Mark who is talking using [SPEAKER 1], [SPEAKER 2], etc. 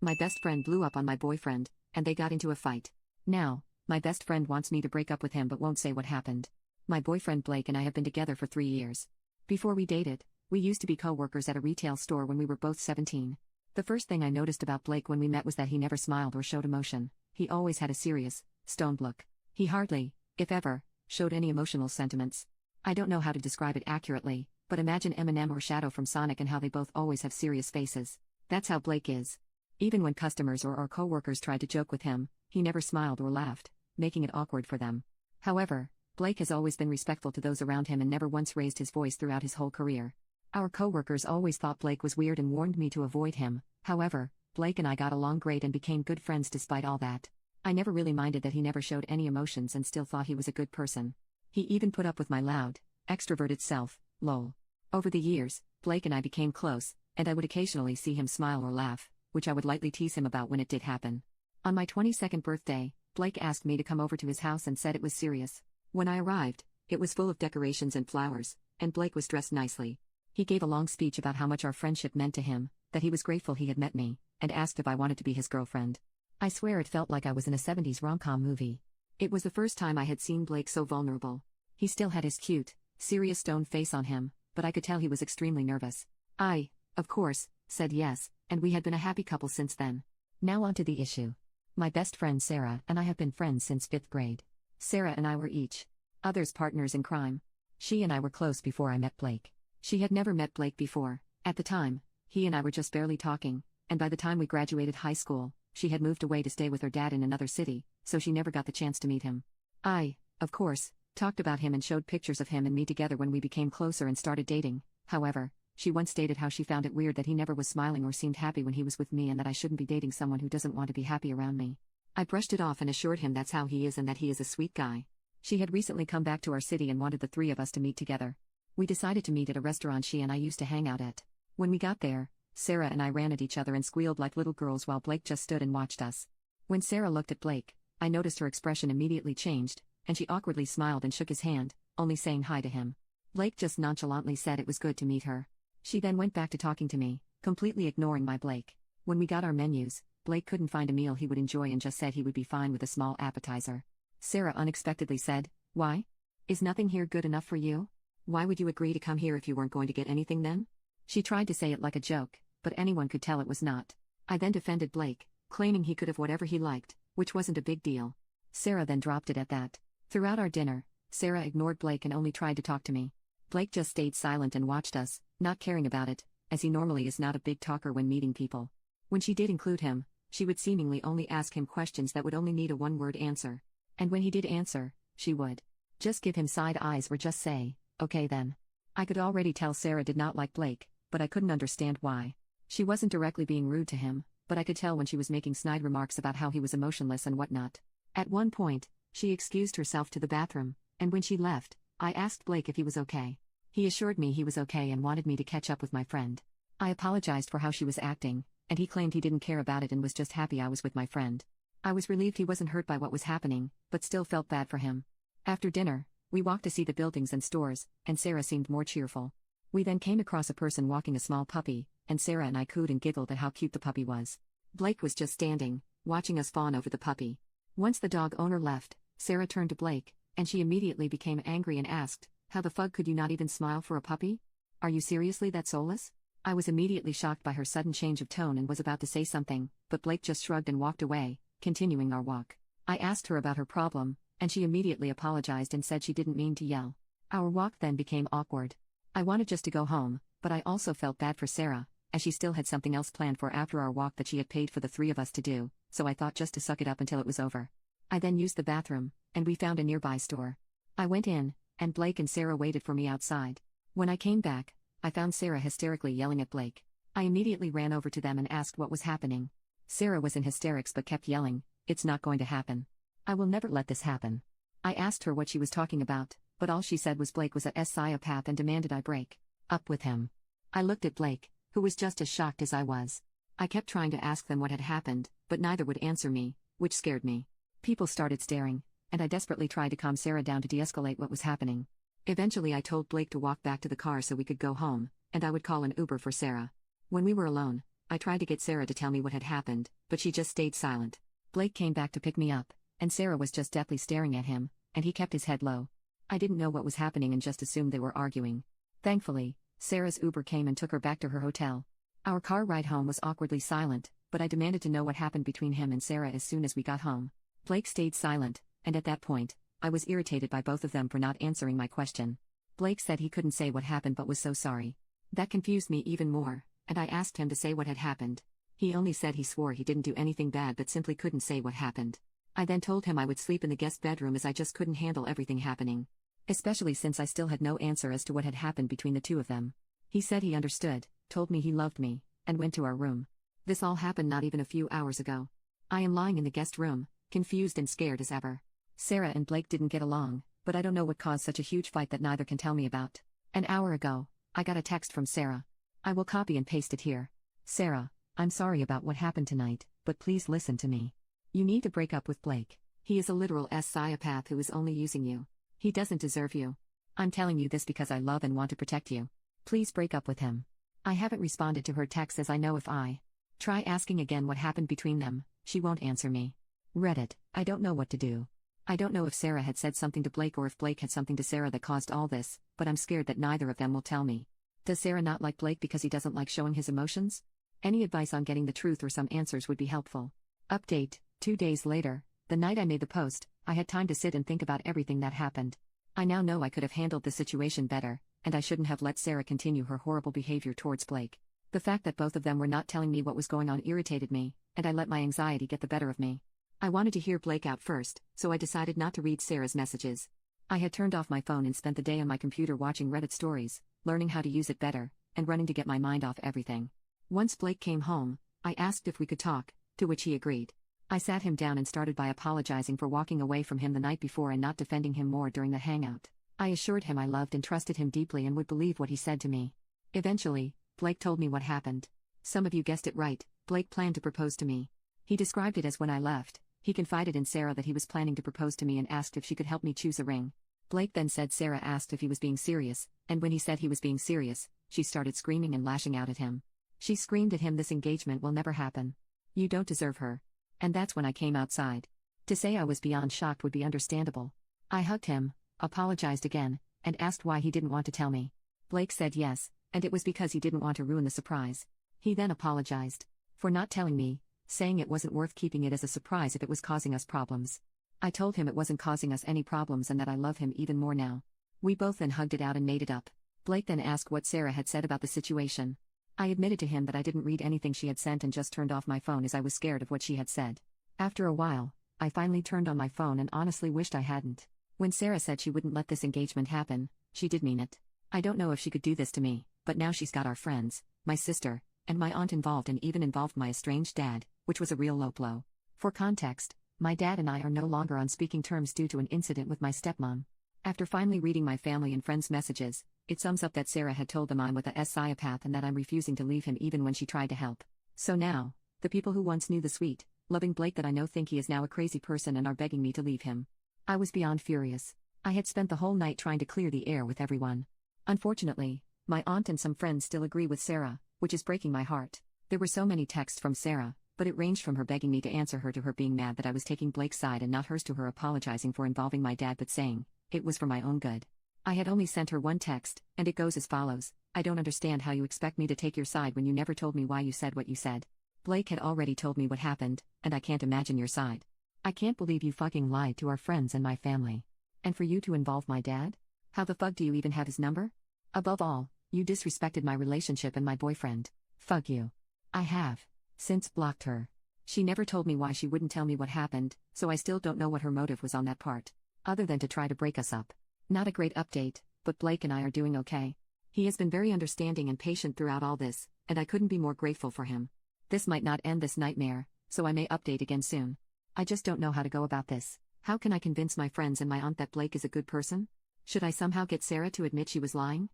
[SPEAKER 1] My best friend blew up on my boyfriend, and they got into a fight. Now, my best friend wants me to break up with him but won't say what happened. My boyfriend Blake and I have been together for 3 years. Before we dated, we used to be co-workers at a retail store when we were both 17. The first thing I noticed about Blake when we met was that he never smiled or showed emotion. He always had a serious, stoned look. He hardly, if ever, showed any emotional sentiments. I don't know how to describe it accurately, but imagine Eminem or Shadow from Sonic and how they both always have serious faces. That's how Blake is. Even when customers or our co-workers tried to joke with him, he never smiled or laughed, making it awkward for them. However, Blake has always been respectful to those around him and never once raised his voice throughout his whole career. Our co-workers always thought Blake was weird and warned me to avoid him. However, Blake and I got along great and became good friends despite all that. I never really minded that he never showed any emotions and still thought he was a good person. He even put up with my loud, extroverted self, lol. Over the years, Blake and I became close, and I would occasionally see him smile or laugh, which I would lightly tease him about when it did happen. On my 22nd birthday, Blake asked me to come over to his house and said it was serious. When I arrived, it was full of decorations and flowers, and Blake was dressed nicely. He gave a long speech about how much our friendship meant to him, that he was grateful he had met me, and asked if I wanted to be his girlfriend. I swear it felt like I was in a 70s rom-com movie. It was the first time I had seen Blake so vulnerable. He still had his cute, serious stone face on him, but I could tell he was extremely nervous. I, of course, said yes, and we had been a happy couple since then. Now on to the issue. My best friend Sarah and I have been friends since 5th grade. Sarah and I were each other's partners in crime. She and I were close before I met Blake. She had never met Blake before. At the time, he and I were just barely talking, and by the time we graduated high school, she had moved away to stay with her dad in another city, so she never got the chance to meet him. I, of course, talked about him and showed pictures of him and me together when we became closer and started dating. However, she once stated how she found it weird that he never was smiling or seemed happy when he was with me and that I shouldn't be dating someone who doesn't want to be happy around me. I brushed it off and assured him that's how he is and that he is a sweet guy. She had recently come back to our city and wanted the three of us to meet together. We decided to meet at a restaurant she and I used to hang out at. When we got there, Sarah and I ran at each other and squealed like little girls while Blake just stood and watched us. When Sarah looked at Blake, I noticed her expression immediately changed, and she awkwardly smiled and shook his hand, only saying hi to him. Blake just nonchalantly said it was good to meet her. She then went back to talking to me, completely ignoring my Blake. When we got our menus, Blake couldn't find a meal he would enjoy and just said he would be fine with a small appetizer. Sarah unexpectedly said, "Why? Is nothing here good enough for you? Why would you agree to come here if you weren't going to get anything then?" She tried to say it like a joke, but anyone could tell it was not. I then defended Blake, claiming he could have whatever he liked, which wasn't a big deal. Sarah then dropped it at that. Throughout our dinner, Sarah ignored Blake and only tried to talk to me. Blake just stayed silent and watched us, not caring about it, as he normally is not a big talker when meeting people. When she did include him, she would seemingly only ask him questions that would only need a one-word answer. And when he did answer, she would just give him side eyes or just say, "Okay then." I could already tell Sarah did not like Blake, but I couldn't understand why. She wasn't directly being rude to him, but I could tell when she was making snide remarks about how he was emotionless and whatnot. At one point, she excused herself to the bathroom, and when she left, I asked Blake if he was okay. He assured me he was okay and wanted me to catch up with my friend. I apologized for how she was acting, and he claimed he didn't care about it and was just happy I was with my friend. I was relieved he wasn't hurt by what was happening, but still felt bad for him. After dinner, we walked to see the buildings and stores, and Sarah seemed more cheerful. We then came across a person walking a small puppy, and Sarah and I cooed and giggled at how cute the puppy was. Blake was just standing, watching us fawn over the puppy. Once the dog owner left, Sarah turned to Blake, and she immediately became angry and asked, "How the fug could you not even smile for a puppy? Are you seriously that soulless?" I was immediately shocked by her sudden change of tone and was about to say something, but Blake just shrugged and walked away, continuing our walk. I asked her about her problem, and she immediately apologized and said she didn't mean to yell. Our walk then became awkward. I wanted just to go home, but I also felt bad for Sarah, as she still had something else planned for after our walk that she had paid for the three of us to do, so I thought just to suck it up until it was over. I then used the bathroom, and we found a nearby store. I went in, and Blake and Sarah waited for me outside. When I came back, I found Sarah hysterically yelling at Blake. I immediately ran over to them and asked what was happening. Sarah was in hysterics but kept yelling, "It's not going to happen. I will never let this happen." I asked her what she was talking about, but all she said was Blake was a psychopath and demanded I break up with him. I looked at Blake, who was just as shocked as I was. I kept trying to ask them what had happened, but neither would answer me, which scared me. People started staring, and I desperately tried to calm Sarah down to de-escalate what was happening. Eventually I told Blake to walk back to the car so we could go home, and I would call an Uber for Sarah. When we were alone, I tried to get Sarah to tell me what had happened, but she just stayed silent. Blake came back to pick me up, and Sarah was just deathly staring at him, and he kept his head low. I didn't know what was happening and just assumed they were arguing. Thankfully, Sarah's Uber came and took her back to her hotel. Our car ride home was awkwardly silent, but I demanded to know what happened between him and Sarah as soon as we got home. Blake stayed silent, and at that point, I was irritated by both of them for not answering my question. Blake said he couldn't say what happened but was so sorry. That confused me even more, and I asked him to say what had happened. He only said he swore he didn't do anything bad but simply couldn't say what happened. I then told him I would sleep in the guest bedroom as I just couldn't handle everything happening. Especially since I still had no answer as to what had happened between the two of them. He said he understood, told me he loved me, and went to our room. This all happened not even a few hours ago. I am lying in the guest room, confused and scared as ever. Sarah and Blake didn't get along, but I don't know what caused such a huge fight that neither can tell me about. An hour ago, I got a text from Sarah. I will copy and paste it here. Sarah, I'm sorry about what happened tonight, but please listen to me. You need to break up with Blake. He is a literal psychopath who is only using you. He doesn't deserve you. I'm telling you this because I love and want to protect you. Please break up with him. I haven't responded to her text as I know if I try asking again what happened between them, she won't answer me. Reddit, I don't know what to do. I don't know if Sarah had said something to Blake or if Blake had something to Sarah that caused all this, but I'm scared that neither of them will tell me. Does Sarah not like Blake because he doesn't like showing his emotions? Any advice on getting the truth or some answers would be helpful. Update, 2 days later, the night I made the post, I had time to sit and think about everything that happened. I now know I could have handled the situation better, and I shouldn't have let Sarah continue her horrible behavior towards Blake. The fact that both of them were not telling me what was going on irritated me, and I let my anxiety get the better of me. I wanted to hear Blake out first, so I decided not to read Sarah's messages. I had turned off my phone and spent the day on my computer watching Reddit stories, learning how to use it better, and running to get my mind off everything. Once Blake came home, I asked if we could talk, to which he agreed. I sat him down and started by apologizing for walking away from him the night before and not defending him more during the hangout. I assured him I loved and trusted him deeply and would believe what he said to me. Eventually, Blake told me what happened. Some of you guessed it right, Blake planned to propose to me. He described it as when I left, he confided in Sarah that he was planning to propose to me and asked if she could help me choose a ring. Blake then said Sarah asked if he was being serious, and when he said he was being serious, she started screaming and lashing out at him. She screamed at him, "This engagement will never happen. You don't deserve her." And that's when I came outside. To say I was beyond shocked would be understandable. I hugged him, apologized again, and asked why he didn't want to tell me. Blake said yes, and it was because he didn't want to ruin the surprise. He then apologized for not telling me, saying it wasn't worth keeping it as a surprise if it was causing us problems. I told him it wasn't causing us any problems and that I love him even more now. We both then hugged it out and made it up. Blake then asked what Sarah had said about the situation. I admitted to him that I didn't read anything she had sent and just turned off my phone as I was scared of what she had said. After a while, I finally turned on my phone and honestly wished I hadn't. When Sarah said she wouldn't let this engagement happen, she did mean it. I don't know if she could do this to me, but now she's got our friends, my sister, and my aunt involved and even involved my estranged dad, which was a real low blow. For context, my dad and I are no longer on speaking terms due to an incident with my stepmom. After finally reading my family and friends' messages, it sums up that Sarah had told them I'm with a psychopath and that I'm refusing to leave him even when she tried to help. So now, the people who once knew the sweet, loving Blake that I know think he is now a crazy person and are begging me to leave him. I was beyond furious. I had spent the whole night trying to clear the air with everyone. Unfortunately, my aunt and some friends still agree with Sarah, which is breaking my heart. There were so many texts from Sarah, but it ranged from her begging me to answer her to her being mad that I was taking Blake's side and not hers to her apologizing for involving my dad but saying it was for my own good. I had only sent her one text, and it goes as follows: "I don't understand how you expect me to take your side when you never told me why you said what you said. Blake had already told me what happened, and I can't imagine your side. I can't believe you fucking lied to our friends and my family. And for you to involve my dad? How the fuck do you even have his number? Above all, you disrespected my relationship and my boyfriend. Fuck you." I have since blocked her. She never told me why she wouldn't tell me what happened, so I still don't know what her motive was on that part, other than to try to break us up. Not a great update, but Blake and I are doing okay. He has been very understanding and patient throughout all this, and I couldn't be more grateful for him. This might not end this nightmare, so I may update again soon. I just don't know how to go about this. How can I convince my friends and my aunt that Blake is a good person? Should I somehow get Sarah to admit she was lying?